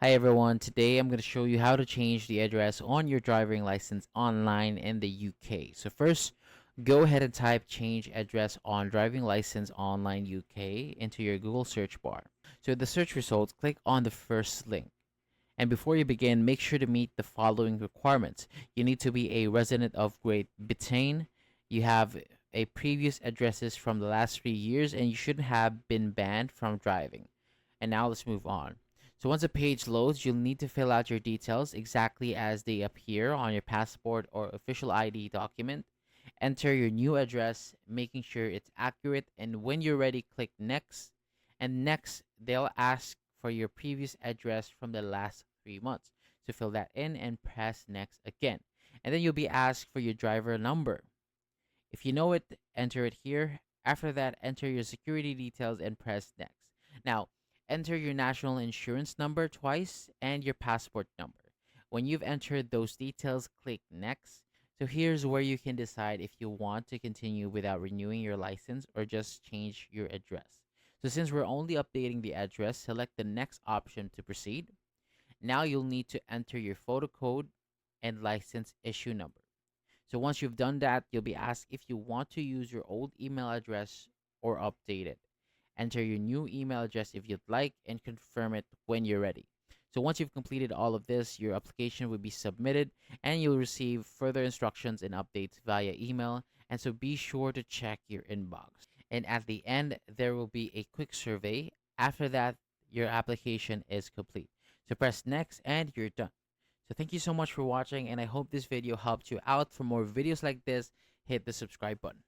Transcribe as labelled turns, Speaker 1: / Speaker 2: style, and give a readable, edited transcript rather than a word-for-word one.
Speaker 1: Hi everyone, today I'm going to show you how to change the address on your driving license online in the UK. So first, go ahead and type change address on driving license online UK into your Google search bar. So in the search results, click on the first link. And before you begin, make sure to meet the following requirements. You need to be a resident of Great Britain. You have a previous addresses from the last 3 years, and you shouldn't have been banned from driving. And now let's move on. So once the page loads, you'll need to fill out your details exactly as they appear on your passport or official ID document. Enter your new address, making sure it's accurate, and when you're ready, click next. And next, they'll ask for your previous address from the last 3 months. So fill that in and press next again. And then you'll be asked for your driver number. If you know it, enter it here. After that, enter your security details and press next. Now, enter your national insurance number twice and your passport number. When you've entered those details, click next. So here's where you can decide if you want to continue without renewing your license or just change your address. So since we're only updating the address, select the next option to proceed. Now you'll need to enter your photo code and license issue number. So once you've done that, you'll be asked if you want to use your old email address or update it. Enter your new email address if you'd like and confirm it when you're ready. So once you've completed all of this, your application will be submitted and you'll receive further instructions and updates via email. And so be sure to check your inbox. And at the end, there will be a quick survey. After that, your application is complete. So press next and you're done. So thank you so much for watching, and I hope this video helped you out. For more videos like this, hit the subscribe button.